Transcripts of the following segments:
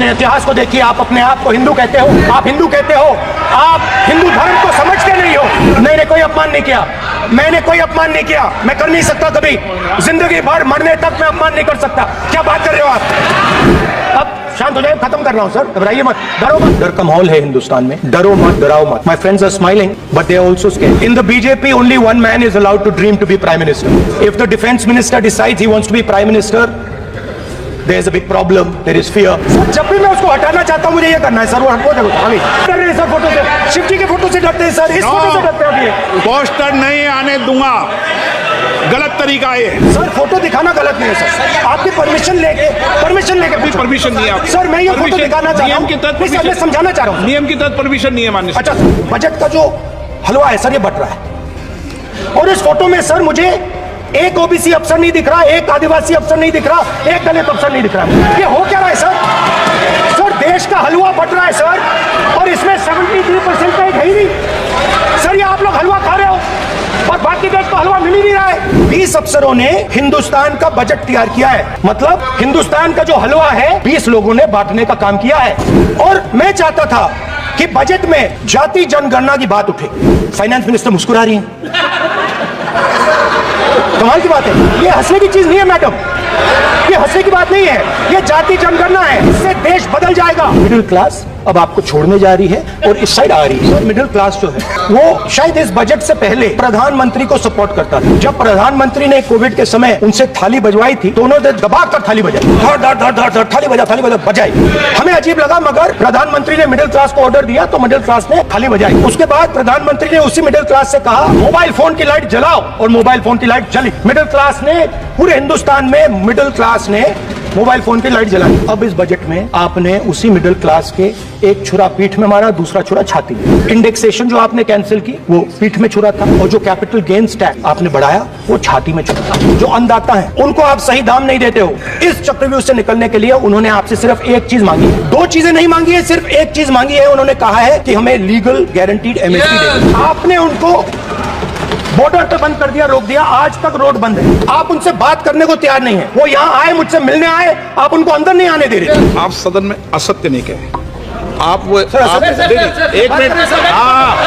अपने इतिहास को देखिए, आप अपने आप को हिंदू कहते हो, आप हिंदू कहते हो, आप हिंदू धर्म को समझते नहीं हो। मैंने कोई अपमान नहीं किया, मैंने कोई अपमान नहीं किया, मैं कर नहीं सकता कभी, जिंदगी भर मरने तक मैं अपमान नहीं कर सकता। क्या बात कर रहे हो आप? अब शांत हो जाए, खत्म कर रहा हूं सर, घबराइए मत, डरो मत। डर का माहौल है हिंदुस्तान में, डरो मत, डराओ मत। My friends are smiling but they are also scared. In the BJP only one man is allowed to dream to be prime minister. If the defence minister decides he wants to be prime minister, there is a big problem, there is fear। Sir जब भी मैं उसको हटाना चाहता हूं मुझे ये करना है सर, वो हटो देखो अभी डर रहे हैं सर, फोटो से, शिव जी के फोटो से डरते हैं सर, इस फोटो से डरते हैं अभी। पोस्टर नहीं आने दूंगा, गलत तरीका है सर, फोटो दिखाना गलत नहीं है सर, आपकी परमिशन लेके परमिशन नहीं है सर, मैं ये फोटो दिखाना चाह रहा हूं, मैं समझाना चाह रहा हूं, नियम के तहत परमिशन नहीं है माननीय। अच्छा, बजट का जो हलवा है सर ये बट रहा है, और इस फोटो में सर मुझे एक ओबीसी अफसर नहीं दिख रहा, एक आदिवासी अफसर नहीं दिख रहा, एक दलित अफसर नहीं दिख रहा। ये हो क्या रहा है सर? सर देश का हलवा बट रहा है सर, और इसमें 73% का है ही नहीं सर। ये आप लोग हलवा खा रहे हो और बाकी देश को हलवा मिल ही नहीं रहा है। 20 अफसरों ने हिंदुस्तान का बजट तैयार किया है, मतलब हिंदुस्तान का जो हलवा है 20 लोगों ने बांटने का काम किया है। और मैं चाहता था कि बजट में जाति जनगणना की बात उठे। फाइनेंस मिनिस्टर मुस्कुरा रही है, कमाल की बात है, ये हंसने की चीज नहीं है मैडम, ये हंसने की बात नहीं है, ये जाति जनगणना है, इससे देश बदल जाएगा। मिडिल क्लास अब आपको छोड़ने जा रही है और इस साइड आ रही है। मिडिल क्लास जो है वो शायद इस बजट से पहले प्रधानमंत्री को सपोर्ट करता था। जब प्रधानमंत्री ने कोविड के समय उनसे थाली बजवाई थी तो उन्होंने दबाकर थाली बजाई, धड़ धड़ धड़ धड़ धड़ थाली बजा बजाई। हमें अजीब लगा, मगर प्रधानमंत्री ने मिडिल क्लास को ऑर्डर दिया तो मिडिल क्लास ने थाली बजाई। उसके बाद प्रधानमंत्री ने उसी मिडिल क्लास से कहा मोबाइल फोन की लाइट जलाओ, और मोबाइल फोन की लाइट जली। मिडिल क्लास ने पूरे हिंदुस्तान में मिडिल क्लास ने मोबाइल फोन की लाइट जलाई। अब इस बजट में आपने उसी मिडिल क्लास के एक छुरा पीठ में मारा, दूसरा छुरा छाती में। इंडेक्सेशन जो आपने कैंसिल की वो पीठ में छुरा था, और जो कैपिटल गेन्स टैक्स आपने बढ़ाया वो छाती में छुरा था। जो अन्नदाता है उनको आप सही दाम नहीं देते हो। इस चक्रव्यूह से निकलने के लिए उन्होंने आपसे सिर्फ एक चीज मांगी है, दो चीजें नहीं मांगी है, सिर्फ एक चीज मांगी है। उन्होंने कहा है कि हमें लीगल गारंटीड एमएसपी दे। आपने उनको बॉर्डर पे बंद कर दिया, रोक दिया, आज तक रोड बंद है। आप उनसे बात करने को तैयार नहीं है। वो यहाँ आए, मुझसे मिलने आए, आप उनको अंदर नहीं आने दे रहे। आप सदन में असत्य नहीं कहे, आप वो सर, एक मिनट, हाँ,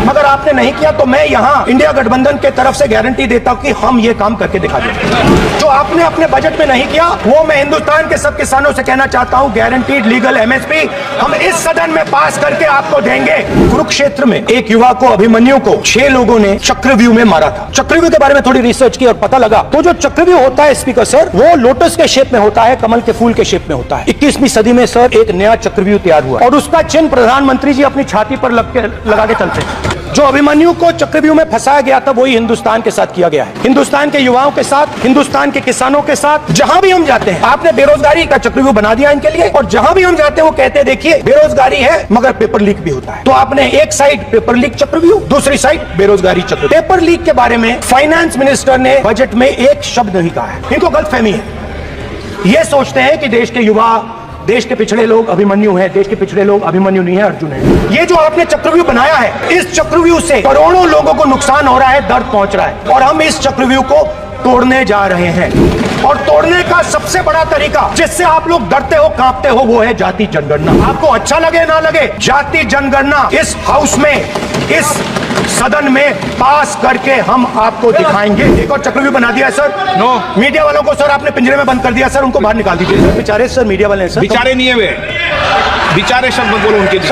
मगर आपने नहीं किया तो मैं यहाँ इंडिया गठबंधन के तरफ से गारंटी देता हूँ कि हम ये काम करके दिखा देंगे। जो आपने अपने बजट में नहीं किया वो मैं हिंदुस्तान के सब किसानों से कहना चाहता हूँ, गारंटीड लीगल एमएसपी हम इस सदन में पास करके आपको देंगे। कुरुक्षेत्र में एक युवा को, अभिमन्यु को 6 लोगों ने चक्रव्यूह में मारा था। चक्रव्यूह के बारे में थोड़ी रिसर्च की और पता लगा तो जो चक्रव्यूह होता है स्पीकर सर, वो लोटस के शेप में होता है, कमल के फूल के शेप में होता है। 21वीं सदी में सर एक नया चक्रव्यूह तैयार हुआ और उसका चिन्ह प्रधानमंत्री जी अपनी छाती पर लगा के चलते हैं। जो अभिमन्यु को चक्रव्यूह में फंसाया गया था वही हिंदुस्तान के साथ किया गया है, हिंदुस्तान के युवाओं के साथ, हिंदुस्तान के किसानों के साथ। जहां भी हम जाते हैं आपने बेरोजगारी का चक्रव्यूह बना दिया इनके लिए, और जहां भी हम जाते हैं वो कहते हैं देखिए बेरोजगारी है मगर पेपर लीक भी होता है। तो आपने एक साइड पेपर लीक चक्रव्यूह, दूसरी साइड बेरोजगारी चक्रव्यूह। पेपर लीक के बारे में फाइनेंस मिनिस्टर ने बजट में एक शब्द नहीं कहा है। इनको गलतफहमी है, ये सोचते हैं कि देश के युवा, देश के पिछड़े लोग अभिमन्यु हैं, देश के पिछड़े लोग अभिमन्यु नहीं है, अर्जुन है। ये जो आपने चक्रव्यूह बनाया है, इस चक्रव्यूह से करोड़ों लोगों को नुकसान हो रहा है, दर्द पहुंच रहा है, और हम इस चक्रव्यूह को तोड़ने जा रहे हैं। और तोड़ने का सबसे बड़ा तरीका जिससे आप लोग डरते हो, कांपते हो, वो है जाति जनगणना। आपको अच्छा लगे ना लगे, जाति जनगणना इस हाउस में, इस सदन में पास करके हम आपको दिखाएंगे। एक और चक्रव्यूह बना दिया है सर। नो, मीडिया वालों को सर आपने पिंजरे में बंद कर दिया सर, उनको बाहर निकाल दीजिए। बेचारे सर मीडिया वाले हैं सर। बेचारे नहीं है वे, बेचारे शब्द बोलो उनके लिए।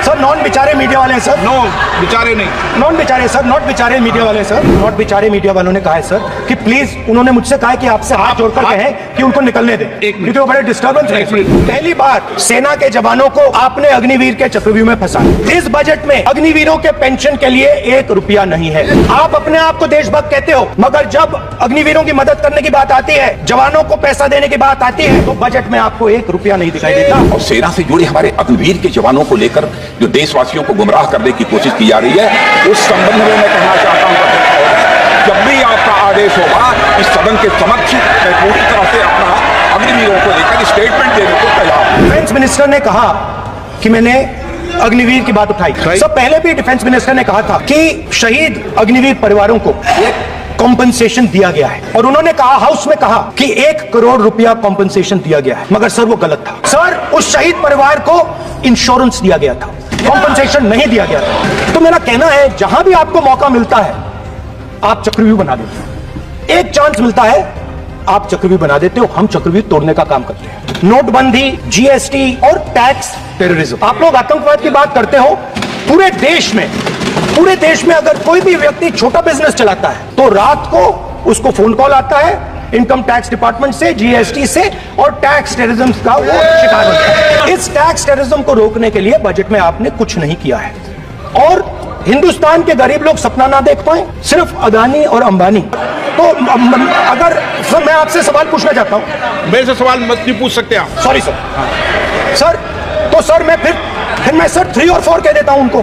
सर नॉन बेचारे मीडिया वाले हैं सर। नो, बेचारे नहीं, नॉन बेचारे सर, नॉट बेचारे मीडिया वाले सर। नॉट बेचारे मीडिया वालों ने कहा है सर कि प्लीज, उन्होंने मुझसे कहा कि आपसे हाथ जोड़कर कहें कि उनको निकलने दें, क्योंकि वो बड़े डिस्टर्बेंस है। पहली बार सेना के जवानों को आपने अग्निवीर के चक्रव्यूह में फंसा। इस बजट में अग्निवीरों के पेंशन के लिए 1 रुपया नहीं है। आप अपने आप को देशभक्त कहते हो, मगर जब अग्निवीरों की मदद करने की बात आती है, जवानों को पैसा देने की बात आती है, तो बजट में आपको 1 रुपया नहीं दिखाई देता। और सेना से जुड़े हमारे अग्निवीर के जवानों को लेकर जो देशवासियों को गुमराह करने की कोशिश की जा रही है, उस संबंध में मैं कहना चाहता हूं, जब भी आपका आदेश होगा इस सदन के समक्ष मैं पूरी तरह से अपना अग्निवीरों को लेकर स्टेटमेंट देने को तैयार हूं। डिफेंस मिनिस्टर ने कहा कि मैंने अग्निवीर की बात उठाई। सब पहले भी डिफेंस मिनिस्टर ने कहा था कि शहीद अग्निवीर परिवारों को कॉम्पनसेशन दिया गया है और उन्होंने कहा, हाउस में कहा कि 1 करोड़ रुपया कॉम्पनसेशन दिया गया है, मगर सर वो गलत था। सर उस शहीद परिवार को इंश्योरेंस दिया गया था, कॉम्पनसेशन नहीं दिया गया था। तो मेरा कहना है, जहां भी आपको मौका मिलता है आप चक्रव्यूह बना देते हो, एक चांस मिलता है आप चक्रव्यूह बना देते हो, हम चक्रव्यूह तोड़ने का काम करते हैं। नोटबंदी, जीएसटी और टैक्स टेररिज्म, आप लोग आतंकवाद की बात करते हो। पूरे देश में अगर कोई भी व्यक्ति छोटा बिजनेस चलाता है तो रात को उसको फोन कॉल आता है इनकम टैक्स डिपार्टमेंट से, जीएसटी से, और टैक्स टेररिज्म का वो शिकार होता है। इस टैक्स टेररिज्म को रोकने के लिए बजट में आपने कुछ नहीं किया है और हिंदुस्तान के गरीब लोग सपना ना देख पाए, सिर्फ अदानी और अंबानी। तो अगर सर मैं आपसे सवाल पूछना चाहता हूं। मेरे से सवाल मत नहीं पूछ सकते आप। Sorry sir. सर तो सर मैं फिर मैं सर 3 और 4 कह देता हूं उनको,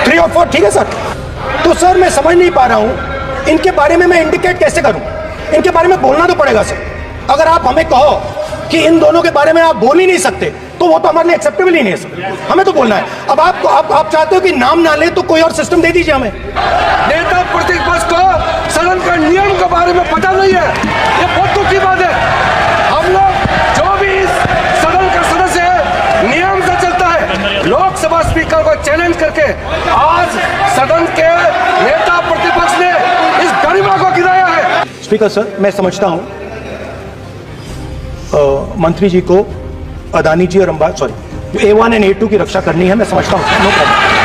3 और 4, ठीक है सर। तो सर मैं समझ नहीं पा रहा हूं इनके बारे में मैं इंडिकेट कैसे करूं, इनके बारे में बोलना तो पड़ेगा सर। अगर आप हमें कहो कि इन दोनों के बारे में आप बोल ही नहीं सकते तो वो तो हमारे लिए एक्सेप्टेबल ही नहीं है सर, हमें तो बोलना है। अब आप चाहते हो कि नाम ना ले तो कोई और सिस्टम दे दीजिए हमें। नेता प्रतिपक्ष को सदन का नियम के बारे में पता नहीं है, ये बहुत दुख की बात है। हम लोग जो भी इस सदन का सदस्य है नियम से चलता है। लोकसभा स्पीकर को चैलेंज करके आज सदन के नेता प्रतिपक्ष ने इस गरिमा को गिराया है। स्पीकर सर, मैं समझता हूं मंत्री जी को अदानी जी और अंबानी A1 और A2 की रक्षा करनी है, मैं समझता हूं, नो प्रॉब्लम।